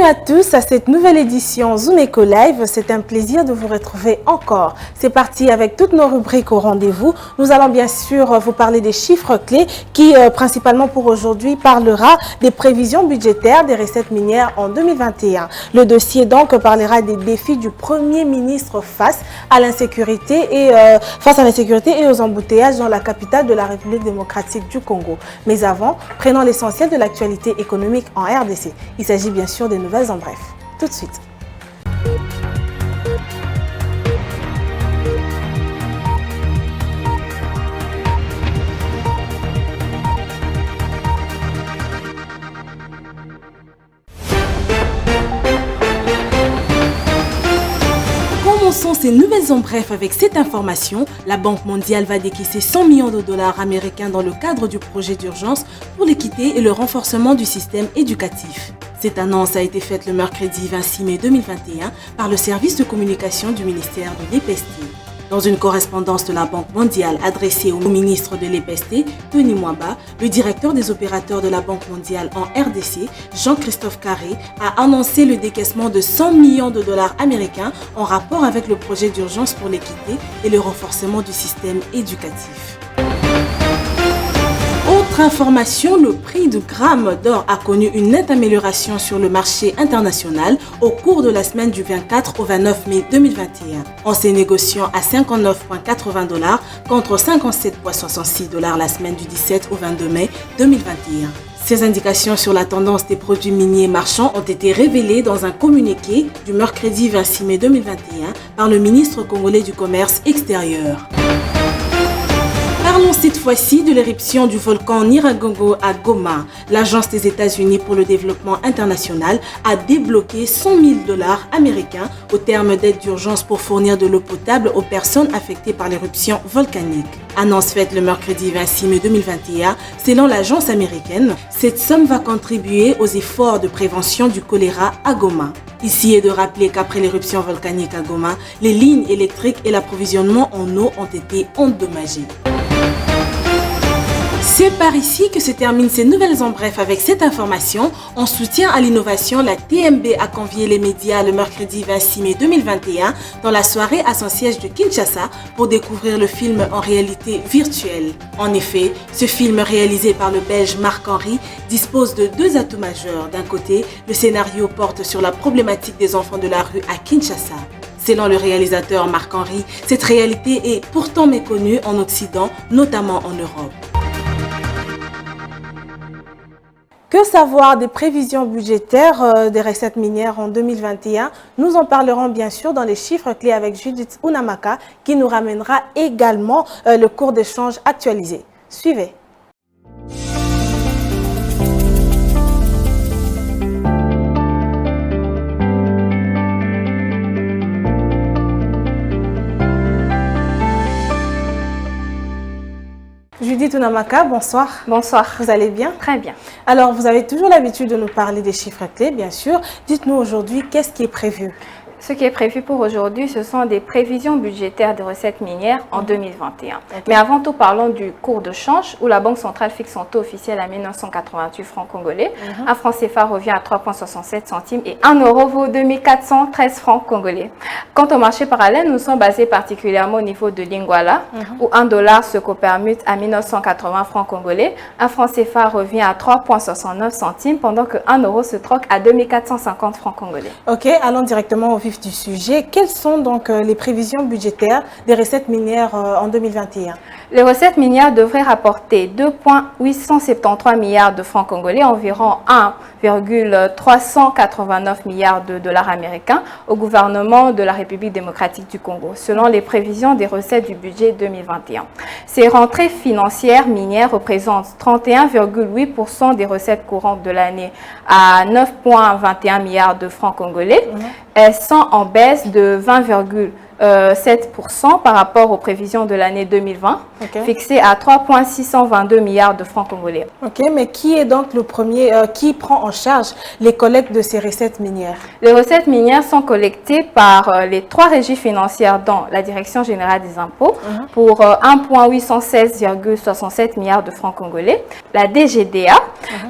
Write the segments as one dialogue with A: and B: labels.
A: à tous à cette nouvelle édition Zoom Eco Live. C'est un plaisir de vous retrouver encore. C'est parti avec toutes nos rubriques au rendez-vous. Nous allons bien sûr vous parler des chiffres clés qui, principalement pour aujourd'hui, parlera des prévisions budgétaires des recettes minières en 2021. Le dossier donc parlera des défis du Premier ministre face à l'insécurité et aux embouteillages dans la capitale de la République démocratique du Congo. Mais avant, prenons l'essentiel de l'actualité économique en RDC. Il s'agit bien sûr des nouvelles en bref. Tout de suite. Commençons ces nouvelles en bref avec cette information. La Banque mondiale va décaisser 100 millions de dollars américains dans le cadre du projet d'urgence pour l'équité et le renforcement du système éducatif. Cette annonce a été faite le mercredi 26 mai 2021 par le service de communication du ministère de l'EPST. Dans une correspondance de la Banque mondiale adressée au ministre de l'EPST, Tony Mwamba, le directeur des opérateurs de la Banque mondiale en RDC, Jean-Christophe Carré, a annoncé le décaissement de 100 millions de dollars américains en rapport avec le projet d'urgence pour l'équité et le renforcement du système éducatif. Autre information, le prix du gramme d'or a connu une nette amélioration sur le marché international au cours de la semaine du 24 au 29 mai 2021, en se négociant à 59,80 $ contre 57,66 $ la semaine du 17 au 22 mai 2021. Ces indications sur la tendance des produits miniers marchands ont été révélées dans un communiqué du mercredi 26 mai 2021 par le ministre congolais du Commerce extérieur. Parlons cette fois-ci de l'éruption du volcan Nyiragongo à Goma. L'Agence des États-Unis pour le développement international a débloqué 100 000 $ américains au terme d'aide d'urgence pour fournir de l'eau potable aux personnes affectées par l'éruption volcanique. Annonce faite le mercredi 26 mai 2021, selon l'agence américaine, cette somme va contribuer aux efforts de prévention du choléra à Goma. Ici est de rappeler qu'après l'éruption volcanique à Goma, les lignes électriques et l'approvisionnement en eau ont été endommagés. C'est par ici que se terminent ces nouvelles en bref avec cette information. En soutien à l'innovation, la TMB a convié les médias le mercredi 26 mai 2021 dans la soirée à son siège de Kinshasa pour découvrir le film en réalité virtuelle. En effet, ce film réalisé par le Belge Marc-Henri dispose de deux atouts majeurs. D'un côté, le scénario porte sur la problématique des enfants de la rue à Kinshasa. Selon le réalisateur Marc-Henri, cette réalité est pourtant méconnue en Occident, notamment en Europe. Que savoir des prévisions budgétaires des recettes minières en 2021? Nous en parlerons bien sûr dans les chiffres clés avec Judith Unamaka qui nous ramènera également le cours d'échange actualisé. Suivez. Judith Unamaka, bonsoir.
B: Bonsoir.
A: Vous allez bien?
B: Très bien.
A: Alors, vous avez toujours l'habitude de nous parler des chiffres clés, bien sûr. Dites-nous aujourd'hui, qu'est-ce qui est prévu?
B: Ce qui est prévu pour aujourd'hui, ce sont des prévisions budgétaires de recettes minières en 2021. Okay. Mais avant tout, parlons du cours de change où la Banque centrale fixe son taux officiel à 1988 francs congolais. Un franc CFA revient à 3,67 centimes et 1 euro vaut 2413 francs congolais. Quant au marché parallèle, nous sommes basés particulièrement au niveau de Lingwala où 1 dollar se copermute à 1980 francs congolais. Un franc CFA revient à 3,69 centimes pendant que 1 euro se troque à 2450 francs congolais.
A: Ok, allons directement au vif du sujet. Quelles sont donc les prévisions budgétaires des recettes minières en 2021?
B: Les recettes minières devraient rapporter 2,873 milliards de francs congolais, environ 1,389 milliards de dollars américains au gouvernement de la République démocratique du Congo, selon les prévisions des recettes du budget 2021. Ces rentrées financières minières représentent 31,8% des recettes courantes de l'année à 9,21 milliards de francs congolais. Elles sont en baisse de 7% par rapport aux prévisions de l'année 2020, fixées à 3,622 milliards de francs congolais.
A: Ok, mais qui est donc le premier, qui prend en charge les collectes de ces recettes minières?
B: Les recettes minières sont collectées par les 3 régies financières dont la Direction générale des impôts pour 1,816,67 milliards de francs congolais, la DGDA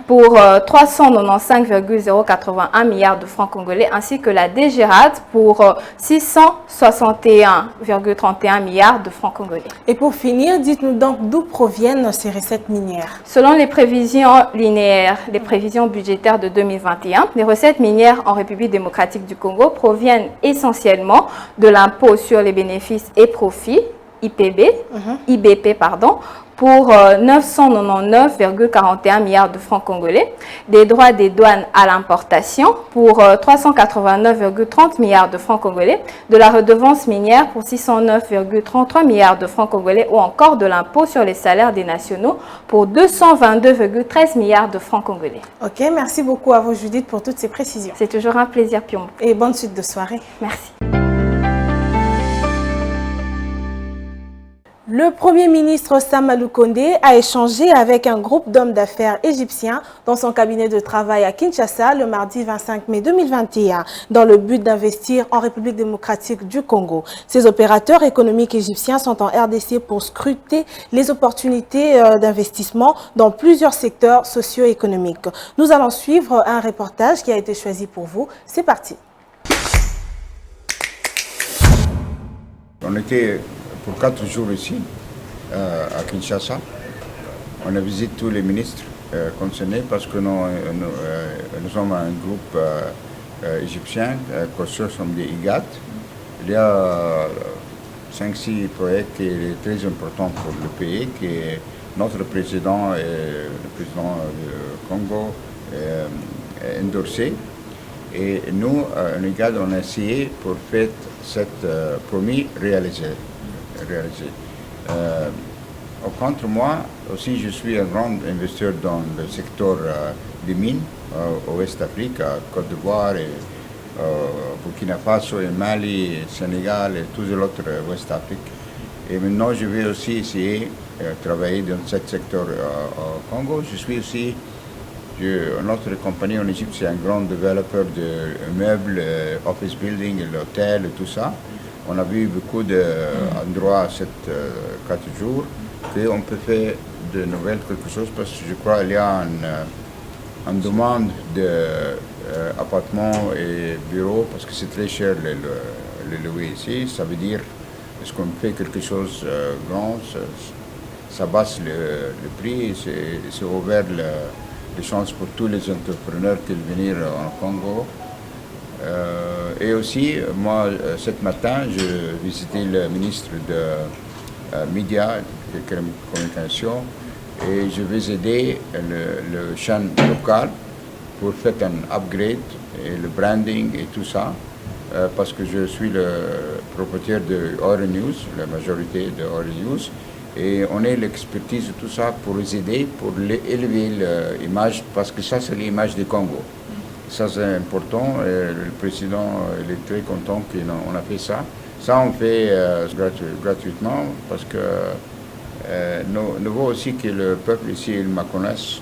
B: pour 395,081 milliards de francs congolais, ainsi que la DGRAD pour 661,31 milliards de francs congolais.
A: Et pour finir, dites-nous donc d'où proviennent ces recettes minières?
B: Selon les prévisions linéaires, les prévisions budgétaires de 2021, les recettes minières en République démocratique du Congo proviennent essentiellement de l'impôt sur les bénéfices et profits, IBP, pour 999,41 milliards de francs congolais, des droits des douanes à l'importation pour 389,30 milliards de francs congolais, de la redevance minière pour 609,33 milliards de francs congolais ou encore de l'impôt sur les salaires des nationaux pour 222,13 milliards de francs congolais.
A: Ok, merci beaucoup à vous Judith pour toutes ces précisions.
B: C'est toujours un plaisir, Piombo.
A: Et bonne suite de soirée.
B: Merci.
A: Le Premier ministre Samalou Kondé a échangé avec un groupe d'hommes d'affaires égyptiens dans son cabinet de travail à Kinshasa le mardi 25 mai 2021 dans le but d'investir en République démocratique du Congo. Ces opérateurs économiques égyptiens sont en RDC pour scruter les opportunités d'investissement dans plusieurs secteurs socio-économiques. Nous allons suivre un reportage qui a été choisi pour vous. C'est parti.
C: On était pour 4 jours ici, à Kinshasa. On a visité tous les ministres concernés parce que nous sommes un groupe égyptien, conçu comme des IGAT. Il y a 5-6 projets qui sont très importants pour le pays, que notre président et le président du Congo endorsé. Et nous, en IGAT, on a essayé pour faire cette promis réalisée. Au contre, moi aussi, je suis un grand investisseur dans le secteur des mines au West Afrique, à Côte d'Ivoire, Burkina Faso, et Mali, Sénégal et tous les autres West Afrique. Et maintenant, je vais aussi essayer de travailler dans ce secteur au Congo. Je suis aussi, notre compagnie en Égypte, c'est un grand développeur de meubles, office building, l'hôtel et tout ça. On a vu beaucoup d'endroits ces 4 jours qu'on peut faire de nouvelles quelque chose parce que je crois qu'il y a une demande d'appartements et bureaux parce que c'est très cher les louer ici. Ça veut dire est-ce qu'on fait quelque chose de grand, ça baisse le prix, c'est ouvert les chances pour tous les entrepreneurs qui veulent venir en Congo. Et aussi, moi, ce matin, je visitais le ministre de Médias et Communication et je vais aider le chaîne local pour faire un upgrade et le branding et tout ça parce que je suis le propriétaire de Euronews, la majorité de Euronews et on a l'expertise de tout ça pour les aider, pour élever l'image parce que ça c'est l'image du Congo. Ça, c'est important. Le président est très content qu'on a fait ça. Ça, on fait gratuitement parce que nous voulons aussi que le peuple ici, il me connaisse.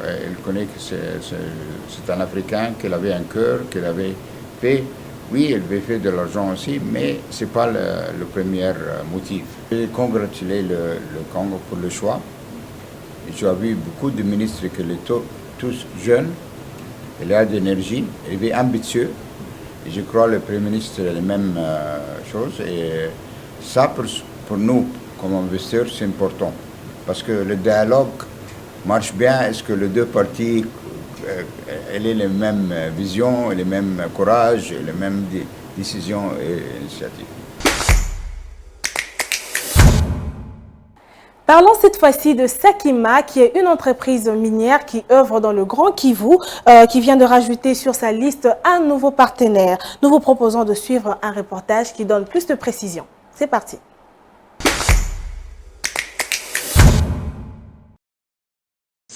C: Il connaît que c'est un Africain, qu'il avait un cœur, qu'il avait fait. Oui, il avait fait de l'argent aussi, mais ce n'est pas le premier motif. J'ai congratulé le Congo pour le choix. J'ai vu beaucoup de ministres qui étaient tous jeunes. Il a de l'énergie, il est ambitieux. Et je crois que le Premier ministre a la même chose. Et ça, pour nous, comme investisseurs, c'est important. Parce que le dialogue marche bien. Est-ce que les deux parties aient les mêmes visions, les mêmes courage, les mêmes décisions et initiatives?
A: Parlons cette fois-ci de Sakima, qui est une entreprise minière qui œuvre dans le Grand Kivu, qui vient de rajouter sur sa liste un nouveau partenaire. Nous vous proposons de suivre un reportage qui donne plus de précisions. C'est parti.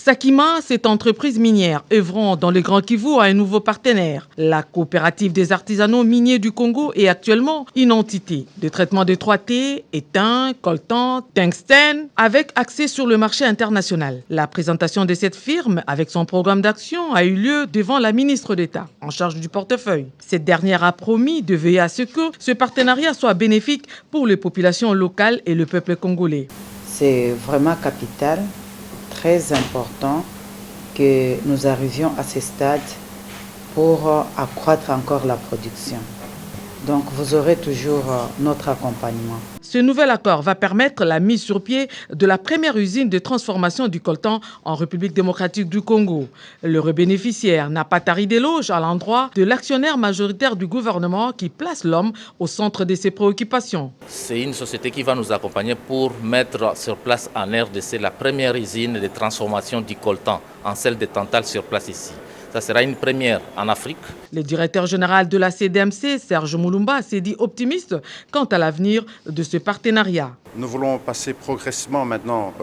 D: Sakima, cette entreprise minière œuvrant dans le Grand Kivu, a un nouveau partenaire. La coopérative des artisanaux miniers du Congo est actuellement une entité de traitement de 3T, étain, coltan, tungstène, avec accès sur le marché international. La présentation de cette firme avec son programme d'action a eu lieu devant la ministre d'État en charge du portefeuille. Cette dernière a promis de veiller à ce que ce partenariat soit bénéfique pour les populations locales et le peuple congolais.
E: C'est vraiment capital, très important que nous arrivions à ce stade pour accroître encore la production. Donc vous aurez toujours notre accompagnement.
D: Ce nouvel accord va permettre la mise sur pied de la première usine de transformation du coltan en République démocratique du Congo. Le bénéficiaire n'a pas tari d'éloges à l'endroit de l'actionnaire majoritaire du gouvernement qui place l'homme au centre de ses préoccupations.
F: C'est une société qui va nous accompagner pour mettre sur place en RDC la première usine de transformation du coltan en sel de Tantale sur place ici. Ça sera une première en Afrique.
D: Le directeur général de la CDMC, Serge Moulumba, s'est dit optimiste quant à l'avenir de ce partenariat.
G: Nous voulons passer progressivement maintenant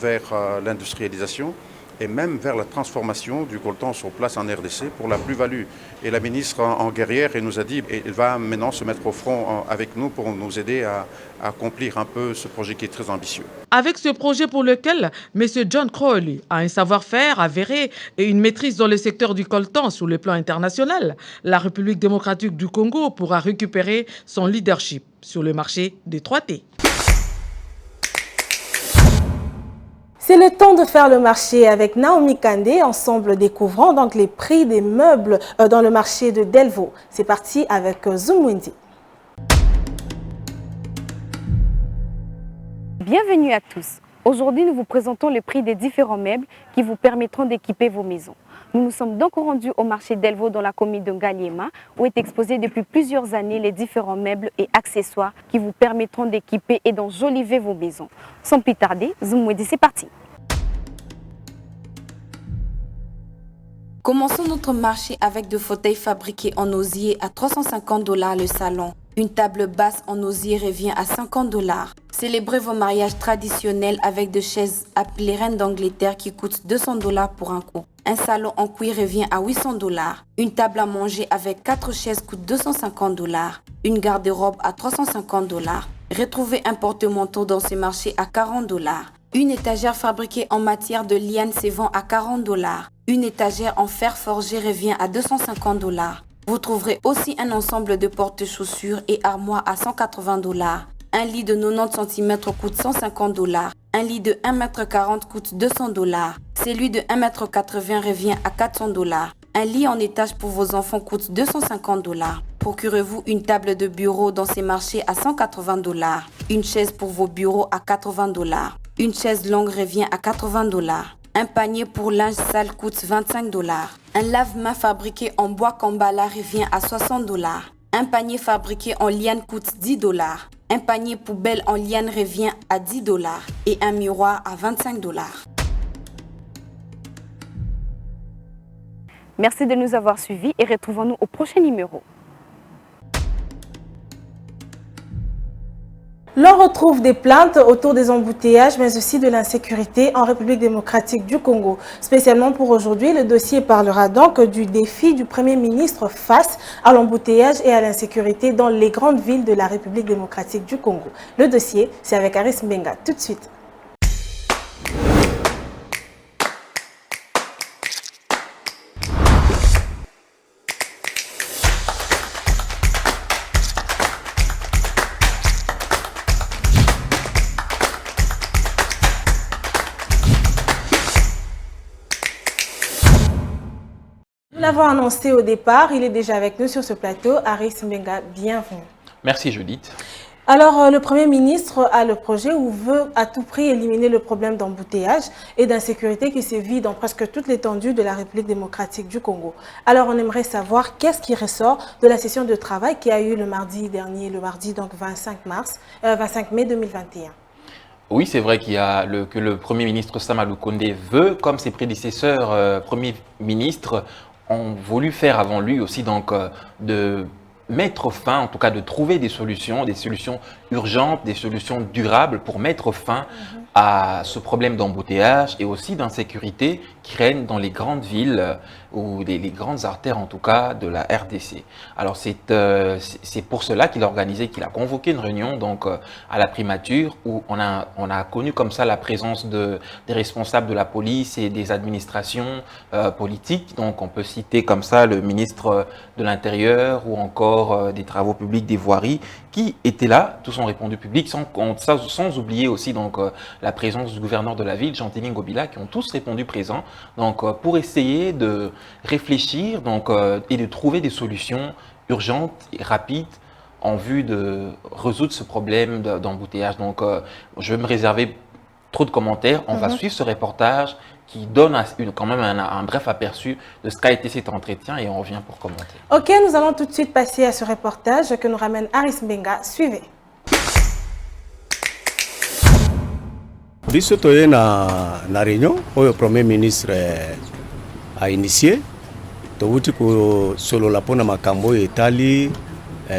G: vers l'industrialisation et même vers la transformation du coltan sur place en RDC pour la plus-value. Et la ministre en guerrière elle nous a dit qu'elle va maintenant se mettre au front avec nous pour nous aider à accomplir un peu ce projet qui est très ambitieux.
D: Avec ce projet pour lequel M. John Crowley a un savoir-faire avéré et une maîtrise dans le secteur du coltan sur le plan international, la République démocratique du Congo pourra récupérer son leadership sur le marché des 3T.
A: C'est le temps de faire le marché avec Naomi Kandé, ensemble découvrant donc les prix des meubles dans le marché de Delvaux. C'est parti avec Zoumwendi.
H: Bienvenue à tous. Aujourd'hui, nous vous présentons le prix des différents meubles qui vous permettront d'équiper vos maisons. Nous nous sommes donc rendus au marché Delvaux dans la commune de Ngaliema où est exposé depuis plusieurs années les différents meubles et accessoires qui vous permettront d'équiper et d'enjoliver vos maisons. Sans plus tarder, Zoumwendi, c'est parti.
I: Commençons notre marché avec deux fauteuils fabriqués en osier à 350 $ le salon. Une table basse en osier revient à 50 $. Célébrez vos mariages traditionnels avec deux chaises appelées reines d'Angleterre qui coûtent 200 $ pour un coup. Un salon en cuir revient à 800 $. Une table à manger avec 4 chaises coûte 250 $. Une garde-robe à 350 $. Retrouvez un porte-manteau dans ce marché à 40 $. Une étagère fabriquée en matière de liane se vend à 40 $. Une étagère en fer forgé revient à 250 $. Vous trouverez aussi un ensemble de porte-chaussures et armoires à 180 $. Un lit de 90 cm coûte 150 $. Un lit de 1,40 m coûte 200 $. Celui de 1,80 m revient à 400 $. Un lit en étage pour vos enfants coûte 250 $. Procurez-vous une table de bureau dans ces marchés à 180 $. Une chaise pour vos bureaux à 80 $. Une chaise longue revient à 80 $. Un panier pour linge sale coûte 25 $. Un lave-mains fabriqué en bois Kambala revient à 60 $. Un panier fabriqué en liane coûte 10 $. Un panier poubelle en liane revient à 10 $. Et un miroir à 25 $.
H: Merci de nous avoir suivis et retrouvons-nous au prochain numéro.
A: L'on retrouve des plaintes autour des embouteillages, mais aussi de l'insécurité en République démocratique du Congo. Spécialement pour aujourd'hui, le dossier parlera donc du défi du Premier ministre face à l'embouteillage et à l'insécurité dans les grandes villes de la République démocratique du Congo. Le dossier, c'est avec Aris Mbenga. Tout de suite. Nous l'avons annoncé au départ, il est déjà avec nous sur ce plateau. Aris Mbenga, bienvenue.
J: Merci Judith.
A: Alors, le Premier ministre a le projet où veut à tout prix éliminer le problème d'embouteillage et d'insécurité qui sévit dans presque toute l'étendue de la République démocratique du Congo. Alors, on aimerait savoir qu'est-ce qui ressort de la session de travail qui a eu le mardi dernier, le mardi donc 25 mai 2021.
J: Oui, c'est vrai que le Premier ministre Samalou Kondé veut, comme ses prédécesseurs Premiers ministres ont voulu faire avant lui aussi, donc de mettre fin, en tout cas de trouver des solutions urgentes, des solutions durables pour mettre fin à ce problème d'embouteillage et aussi d'insécurité qui règne dans les grandes villes ou les grandes artères en tout cas de la RDC. Alors c'est pour cela qu'il a convoqué une réunion donc à la primature où on a connu comme ça la présence des responsables de la police et des administrations politiques. Donc on peut citer comme ça le ministre de l'Intérieur ou encore des Travaux publics, des voiries qui étaient là, tous ont répondu public, sans oublier aussi donc la présence du gouverneur de la ville, Jean-Téling Gobila, qui ont tous répondu présents, donc pour essayer de réfléchir donc et de trouver des solutions urgentes et rapides en vue de résoudre ce problème d'embouteillage. Donc je vais me réserver trop de commentaires. On va suivre ce reportage qui donne quand même un bref aperçu de ce qu'a été cet entretien et on revient pour commenter.
A: Ok, nous allons tout de suite passer à ce reportage que nous ramène Aris Mbenga. Suivez.
K: Biso toye na réunion oyo Premier ministre a initié touti ko solola pona makambo oyo etali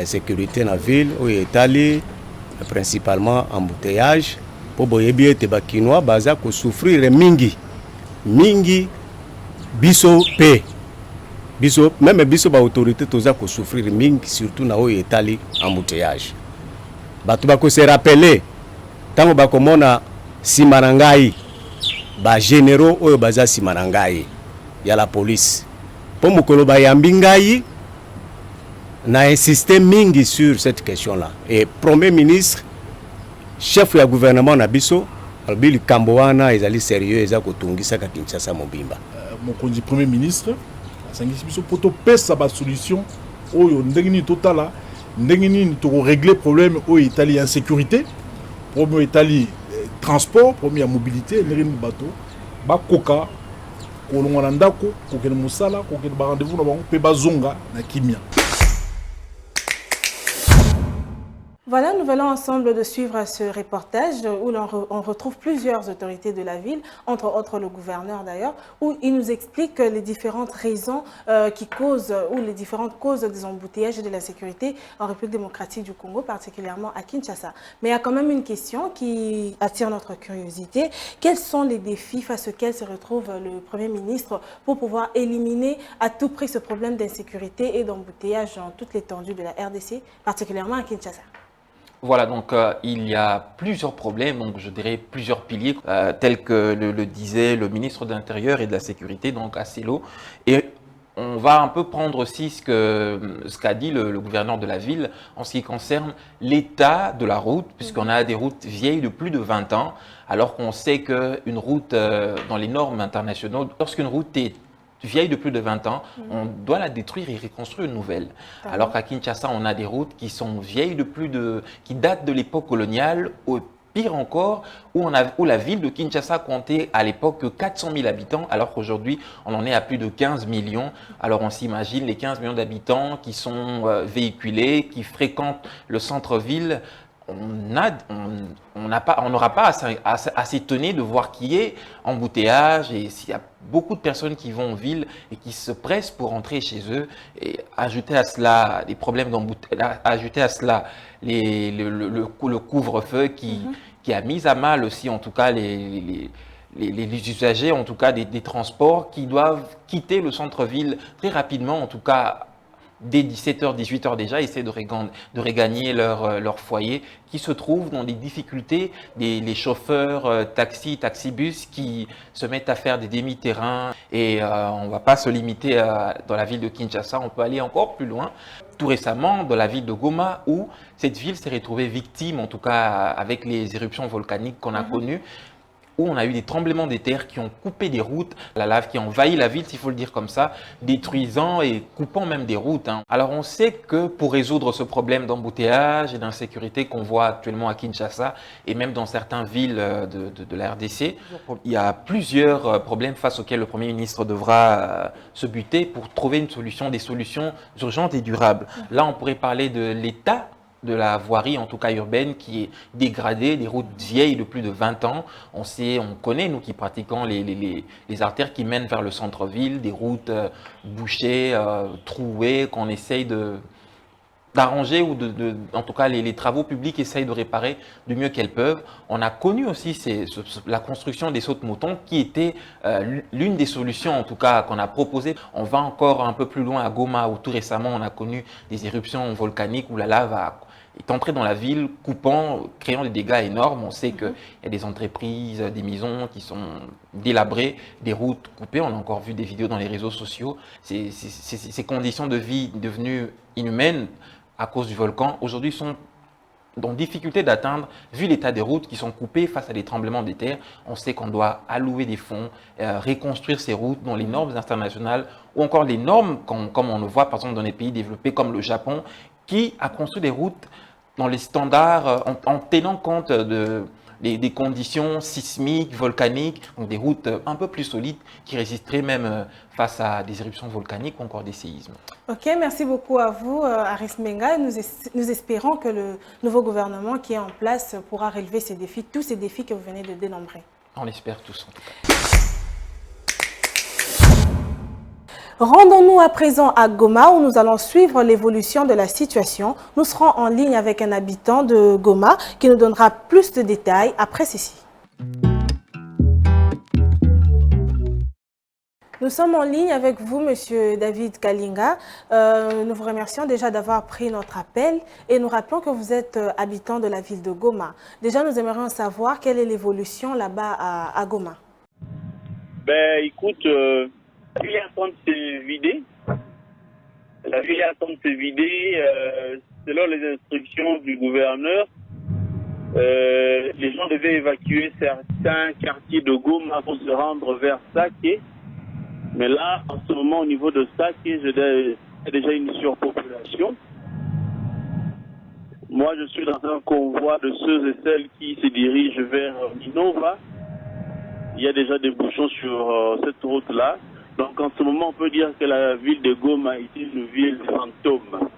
K: sécurité na ville oyo etali principalement embouteillage po boyebi ete bakinois baza ko souffrir mingi biso pe biso même biso ba autorité toza ko souffrir mingi surtout na oyo etali embouteillage bato bako se rappeler tango bakomona simanangai ba généraux oyo baza simanangai ya la police po mokolo bayambi ngai na insister mingi sur cette question là et Premier ministre chef ya gouvernement na biso albili kamboana ezali sérieux eza kotungisa ka Kinshasa mobimba
L: mokonzi Premier ministre asangisi biso poto pesa ba solution oyo ndengini totala ndengini to régler problème oyo itali insécurité problème itali transport problème mobilité ndengini bato bakoka kolongwa ndako kokene musala kokene ba rendez-vous na bango pe bazonga na kimia.
A: Voilà, nous venons ensemble de suivre ce reportage où on retrouve plusieurs autorités de la ville, entre autres le gouverneur d'ailleurs, où il nous explique les différentes raisons qui causent, ou les différentes causes des embouteillages et de l'insécurité en République démocratique du Congo, particulièrement à Kinshasa. Mais il y a quand même une question qui attire notre curiosité. Quels sont les défis face auxquels se retrouve le Premier ministre pour pouvoir éliminer à tout prix ce problème d'insécurité et d'embouteillage dans toute l'étendue de la RDC, particulièrement à Kinshasa?
J: Voilà, donc il y a plusieurs problèmes, donc je dirais plusieurs piliers, tels que le disait le ministre de l'Intérieur et de la Sécurité, donc Asselo. Et on va un peu prendre aussi ce qu'a dit le gouverneur de la ville en ce qui concerne l'état de la route, puisqu'on a des routes vieilles de plus de 20 ans, alors qu'on sait qu'une route, dans les normes internationales, lorsqu'une route est vieille de plus de 20 ans, on doit la détruire et reconstruire une nouvelle. Alors qu'à Kinshasa, on a des routes qui sont vieilles qui datent de l'époque coloniale, ou pire encore, où la ville de Kinshasa comptait à l'époque que 400 000 habitants, alors qu'aujourd'hui, on en est à plus de 15 millions. Alors on s'imagine les 15 millions d'habitants qui sont véhiculés, qui fréquentent le centre-ville. On n'aura pas à s'étonner de voir qu'il y ait embouteillage et s'il y a beaucoup de personnes qui vont en ville et qui se pressent pour rentrer chez eux, et ajouter à cela les problèmes d'embouteillage, ajouter à cela le couvre-feu qui a mis à mal aussi en tout cas les usagers en tout cas des transports qui doivent quitter le centre-ville très rapidement, en tout cas dès 17h, 18h déjà, essayer de regagner leur foyer, qui se trouvent dans des difficultés, les chauffeurs taxibus qui se mettent à faire des demi-terrains. Et on ne va pas se limiter dans la ville de Kinshasa, on peut aller encore plus loin. Tout récemment, dans la ville de Goma, où cette ville s'est retrouvée victime, en tout cas avec les éruptions volcaniques qu'on a connues, où on a eu des tremblements de terre qui ont coupé des routes, la lave qui a envahi la ville, s'il faut le dire comme ça, détruisant et coupant même des routes. Alors on sait que pour résoudre ce problème d'embouteillage et d'insécurité qu'on voit actuellement à Kinshasa et même dans certaines villes de la RDC, il y a plusieurs problèmes face auxquels le Premier ministre devra se buter pour trouver des solutions urgentes et durables. Là, on pourrait parler de l'état de la voirie, en tout cas urbaine, qui est dégradée, des routes vieilles de plus de 20 ans. On connaît, nous qui pratiquons les artères qui mènent vers le centre-ville, des routes bouchées, trouées, qu'on essaye d'arranger ou en tout cas les travaux publics essayent de réparer du mieux qu'elles peuvent. On a connu aussi la construction des sautes-moutons qui était l'une des solutions en tout cas qu'on a proposées. On va encore un peu plus loin à Goma où tout récemment on a connu des éruptions volcaniques où la lave est entrée dans la ville, créant des dégâts énormes. On sait qu'il y a des entreprises, des maisons qui sont délabrées, des routes coupées. On a encore vu des vidéos dans les réseaux sociaux. Ces conditions de vie devenues inhumaines à cause du volcan, aujourd'hui sont dans difficulté d'atteindre, vu l'état des routes qui sont coupées face à des tremblements de terre. On sait qu'on doit allouer des fonds, reconstruire ces routes dans les normes internationales ou encore les normes, comme on le voit par exemple dans les pays développés comme le Japon, qui a construit des routes dans les standards en tenant compte des conditions sismiques, volcaniques, donc des routes un peu plus solides qui résisteraient même face à des éruptions volcaniques ou encore des séismes.
A: Ok, merci beaucoup à vous, Aris Menga. Nous espérons que le nouveau gouvernement qui est en place pourra relever ces défis, tous ces défis que vous venez de dénombrer.
J: On l'espère tous en tout cas.
A: Rendons-nous à présent à Goma où nous allons suivre l'évolution de la situation. Nous serons en ligne avec un habitant de Goma qui nous donnera plus de détails après ceci. Nous sommes en ligne avec vous, Monsieur David Kalinga. Nous vous remercions déjà d'avoir pris notre appel et nous rappelons que vous êtes habitant de la ville de Goma. Déjà, nous aimerions savoir quelle est l'évolution là-bas à Goma.
M: Ben, écoute, la ville est en train de se vider. La ville est en train de se vider. Selon les instructions du gouverneur, les gens devaient évacuer certains quartiers de Goma pour se rendre vers Saké. Mais là, en ce moment, au niveau de Saké, il y a déjà une surpopulation. Moi, je suis dans un convoi de ceux et celles qui se dirigent vers Minova. Il y a déjà des bouchons sur cette route-là. Donc, en ce moment, on peut dire que la ville de Goma est une ville fantôme.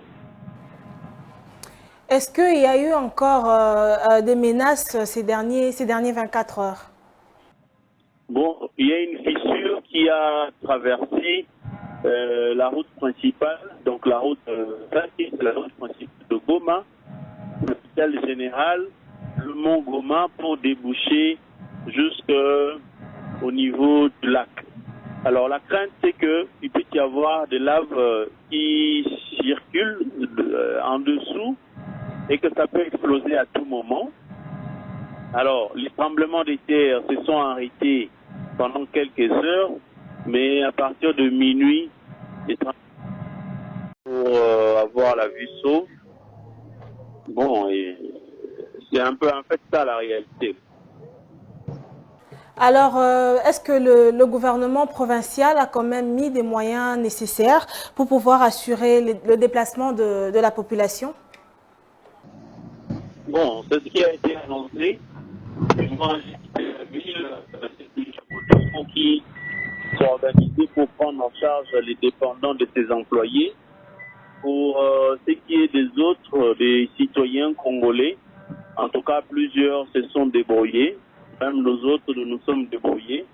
A: Est-ce qu'il y a eu encore des menaces ces derniers 24 heures?
M: Bon, il y a une fissure qui a traversé la route principale, donc la route c'est la route principale de Goma, l'hôpital général, le mont Goma pour déboucher jusqu'au niveau du lac. Alors la crainte c'est qu'il peut y avoir des laves qui circulent en dessous et que ça peut exploser à tout moment. Alors les tremblements de terre se sont arrêtés pendant quelques heures, mais à partir de minuit, pour avoir la vue sauve, bon, c'est un peu en fait ça la réalité.
A: Alors, est-ce que le gouvernement provincial a quand même mis des moyens nécessaires pour pouvoir assurer le déplacement de la population?
M: Bon, c'est ce qui a été annoncé. Moi, la ville, qui sont organisés pour prendre en charge les dépendants de ses employés. Pour ce qui est des autres, des citoyens congolais, en tout cas plusieurs se sont débrouillés, même nous autres nous nous sommes débrouillés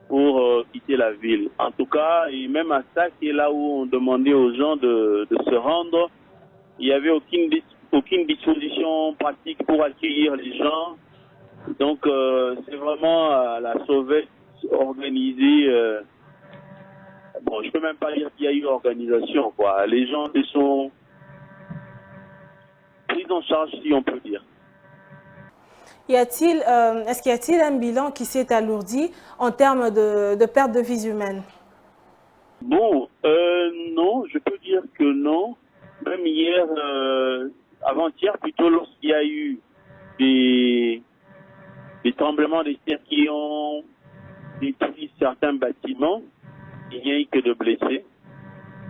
M: pour quitter la ville. En tout cas, et même à ça qui est là où on demandait aux gens de se rendre, il n'y avait aucune disposition pratique pour accueillir les gens. Donc c'est vraiment la sauvette organisée. Bon, je peux même pas dire qu'il y a eu organisation, quoi. Les gens se sont pris en charge, si on peut dire.
A: Est-ce qu'il y a-t-il un bilan qui s'est alourdi en termes de perte de vies humaines?
M: Bon, non, je peux dire que non. Même hier, avant-hier plutôt, lorsqu'il y a eu des tremblements de terre qui ont détruit certains bâtiments, il n'y a eu que de blessés.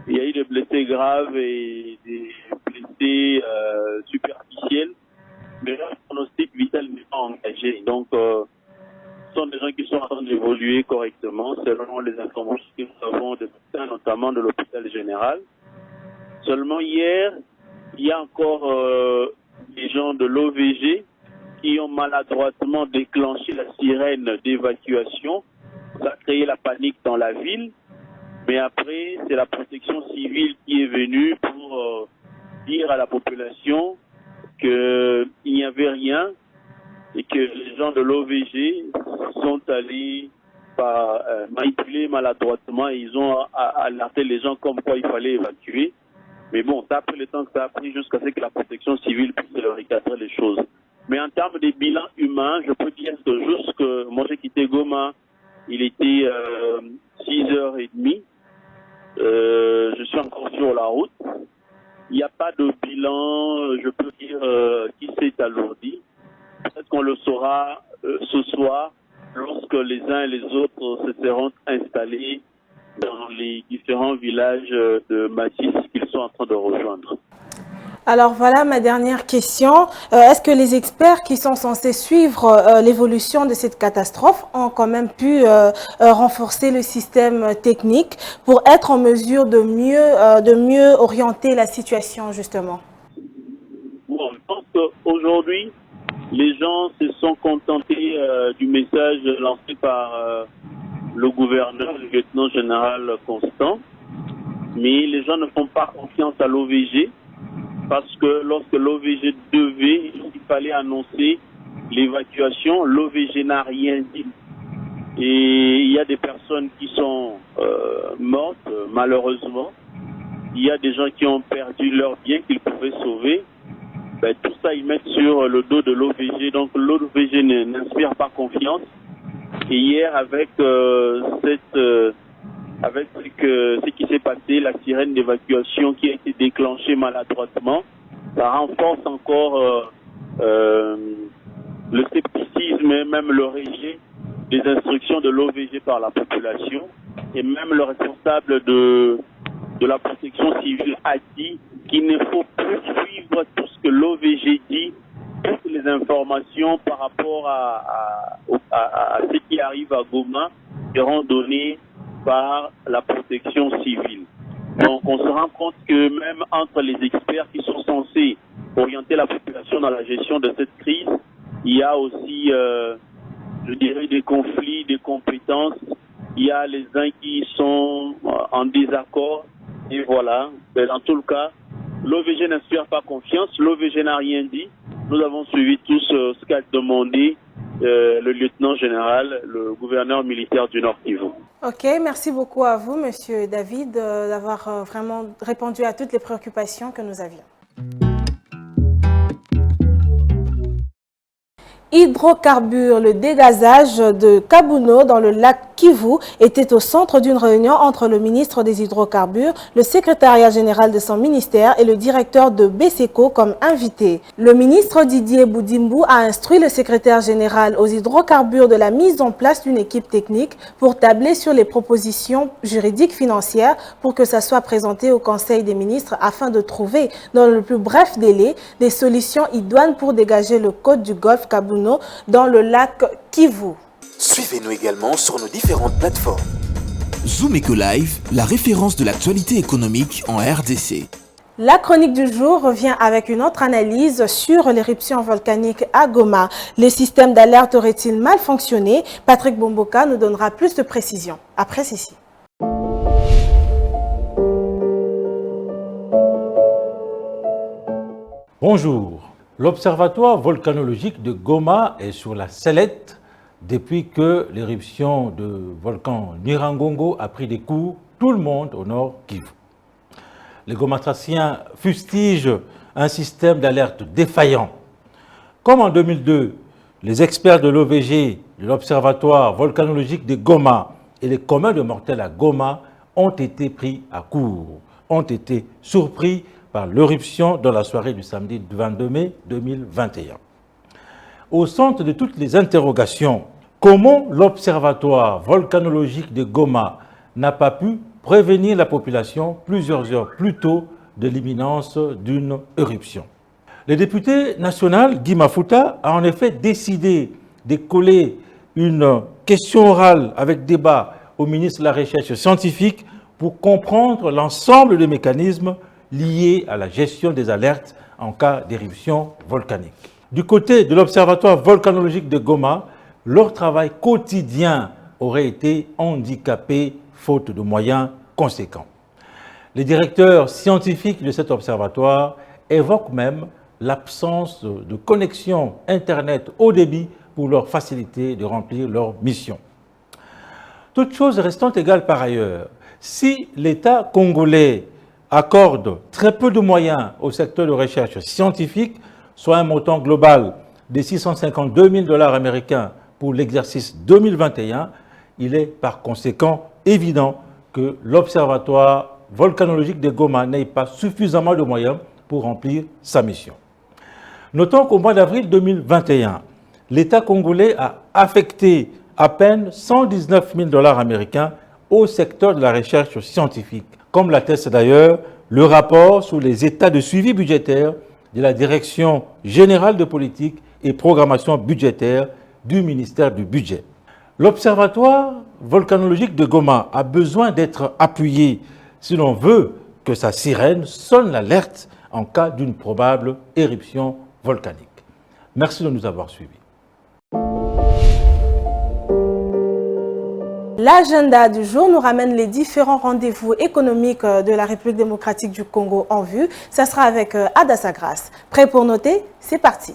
M: Il y a eu des blessés graves et des blessés superficiels. Mais là, le pronostic vital n'est pas engagé. Donc, ce sont des gens qui sont en train d'évoluer correctement selon les informations que nous avons de médecins, notamment de l'hôpital général. Seulement hier, il y a encore des gens de l'OVG qui ont maladroitement déclenché la sirène d'évacuation. Ça a créé la panique dans la ville. Mais après, c'est la protection civile qui est venue pour dire à la population qu'il n'y avait rien et que les gens de l'OVG sont allés manipuler maladroitement et ils ont alerté les gens comme quoi il fallait évacuer. Mais bon, ça a pris le temps que ça a pris jusqu'à ce que la protection civile puisse recadrer les choses. Mais en termes de bilan humain, je peux dire que juste que moi j'ai quitté Goma, il était 6h30. Je suis encore sur la route. Il n'y a pas de bilan, je peux dire, qui s'est alourdi. Peut-être qu'on le saura ce soir lorsque les uns et les autres se seront installés dans les différents villages de Massy qu'ils sont en train de rejoindre.
A: Alors voilà ma dernière question. Est-ce que les experts qui sont censés suivre l'évolution de cette catastrophe ont quand même pu renforcer le système technique pour être en mesure de mieux orienter la situation justement?
M: Bon, je pense qu'aujourd'hui, les gens se sont contentés du message lancé par le gouverneur, le lieutenant général Constant, mais les gens ne font pas confiance à l'OVG parce que lorsque l'OVG il fallait annoncer l'évacuation, l'OVG n'a rien dit. Et il y a des personnes qui sont mortes, malheureusement. Il y a des gens qui ont perdu leurs biens qu'ils pouvaient sauver. Ben, tout ça, ils mettent sur le dos de l'OVG. Donc l'OVG n'inspire pas confiance. Et hier, avec ce qui s'est passé, la sirène d'évacuation qui a été déclenchée maladroitement, ça renforce encore le scepticisme et même le rejet des instructions de l'OVG par la population. Et même le responsable de la protection civile a dit qu'il ne faut plus suivre tout ce que l'OVG dit, toutes les informations par rapport à ce qui arrive à Goma seront données par la protection civile. Donc on se rend compte que même entre les experts qui sont censés orienter la population dans la gestion de cette crise, il y a aussi, je dirais, des conflits, des compétences. Il y a les uns qui sont en désaccord. Et voilà, mais dans tout le cas, l'OVG n'inspire pas confiance, l'OVG n'a rien dit. Nous avons suivi tous ce qu'a demandé le lieutenant général, le gouverneur militaire du Nord Kivu.
A: Ok, merci beaucoup à vous, Monsieur David, d'avoir vraiment répondu à toutes les préoccupations que nous avions. Hydrocarbures, le dégazage de Kabuno dans le lac Kivu était au centre d'une réunion entre le ministre des Hydrocarbures, le secrétariat général de son ministère et le directeur de BSECO comme invité. Le ministre Didier Boudimbu a instruit le secrétaire général aux hydrocarbures de la mise en place d'une équipe technique pour tabler sur les propositions juridiques financières pour que ça soit présenté au Conseil des ministres afin de trouver dans le plus bref délai des solutions idoines pour dégager le code du Golfe Kabuno dans le lac Kivu.
N: Suivez-nous également sur nos différentes plateformes.
O: Zoom Eco Live, la référence de l'actualité économique en RDC.
A: La chronique du jour revient avec une autre analyse sur l'éruption volcanique à Goma. Le système d'alerte aurait-il mal fonctionné? Patrick Bomboka nous donnera plus de précisions après ceci.
P: Bonjour. L'observatoire volcanologique de Goma est sur la sellette depuis que l'éruption de volcan Nyiragongo a pris des coups tout le monde au nord Kivu. Les Gomatraciens fustigent un système d'alerte défaillant. Comme en 2002, les experts de l'OVG, de l'observatoire volcanologique de Goma et les communs de mortels à Goma ont été pris à court, ont été surpris par l'éruption dans la soirée du samedi 22 mai 2021. Au centre de toutes les interrogations, comment l'observatoire volcanologique de Goma n'a pas pu prévenir la population plusieurs heures plus tôt de l'imminence d'une éruption. Le député national Guy Mafuta a en effet décidé de coller une question orale avec débat au ministre de la Recherche scientifique pour comprendre l'ensemble des mécanismes liés à la gestion des alertes en cas d'éruption volcanique. Du côté de l'Observatoire volcanologique de Goma, leur travail quotidien aurait été handicapé faute de moyens conséquents. Le directeur scientifique de cet observatoire évoquent même l'absence de connexion Internet haut débit pour leur faciliter de remplir leur mission. Toutes choses restant égales par ailleurs, si l'État congolais accorde très peu de moyens au secteur de recherche scientifique, soit un montant global de 652 000 $ américains pour l'exercice 2021, il est par conséquent évident que l'Observatoire volcanologique de Goma n'ait pas suffisamment de moyens pour remplir sa mission. Notons qu'au mois d'avril 2021, l'État congolais a affecté à peine 119 000 $ américains au secteur de la recherche scientifique, comme l'atteste d'ailleurs le rapport sur les états de suivi budgétaire de la Direction générale de politique et programmation budgétaire du ministère du Budget. L'Observatoire volcanologique de Goma a besoin d'être appuyé si l'on veut que sa sirène sonne l'alerte en cas d'une probable éruption volcanique. Merci de nous avoir suivis.
A: L'agenda du jour nous ramène les différents rendez-vous économiques de la République démocratique du Congo en vue. Ça sera avec Adassa Grace. Prêt pour noter? C'est parti.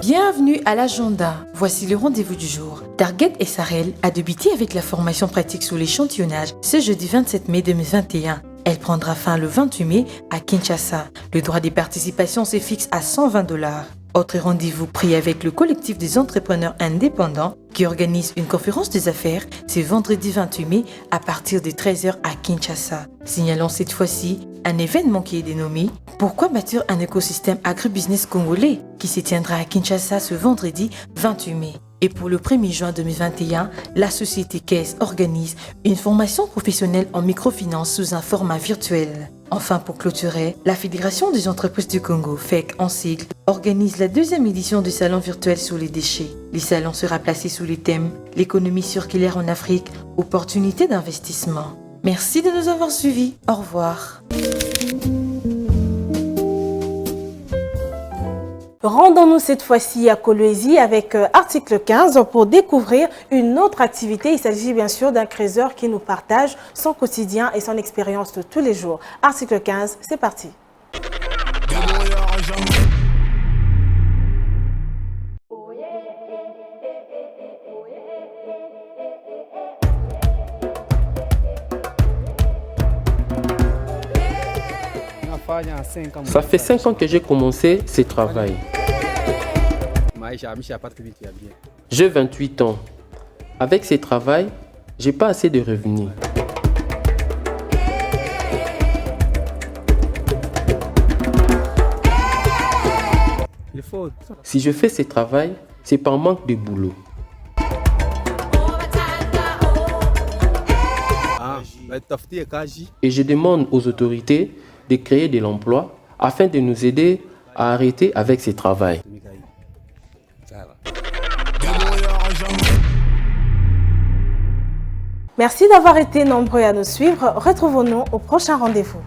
Q: Bienvenue à l'agenda. Voici le rendez-vous du jour. Target SRL a débuté avec la formation pratique sur l'échantillonnage ce jeudi 27 mai 2021. Elle prendra fin le 28 mai à Kinshasa. Le droit des participations se fixe à 120 $. Autre rendez-vous pris avec le collectif des entrepreneurs indépendants qui organise une conférence des affaires ce vendredi 28 mai à partir de 13 h à Kinshasa. Signalons cette fois-ci un événement qui est dénommé « Pourquoi bâtir un écosystème agribusiness congolais ?» qui se tiendra à Kinshasa ce vendredi 28 mai. Et pour le 1er juin 2021, la société Caisse organise une formation professionnelle en microfinance sous un format virtuel. Enfin, pour clôturer, la Fédération des entreprises du Congo, FEC en sigle, organise la 2e édition du salon virtuel sur les déchets. Le salon sera placé sous les thèmes « L'économie circulaire en Afrique, opportunités d'investissement ». Merci de nous avoir suivis. Au revoir.
A: Rendons-nous cette fois-ci à Kolwezi avec article 15 pour découvrir une autre activité. Il s'agit bien sûr d'un creuseur qui nous partage son quotidien et son expérience de tous les jours. Article 15, c'est parti.
R: Ça fait 5 ans que j'ai commencé ce travail. J'ai 28 ans. Avec ce travail, j'ai pas assez de revenus. Si je fais ce travail, c'est par manque de boulot. Et je demande aux autorités de créer de l'emploi afin de nous aider à arrêter avec ce travail.
A: Merci d'avoir été nombreux à nous suivre. Retrouvons-nous au prochain rendez-vous.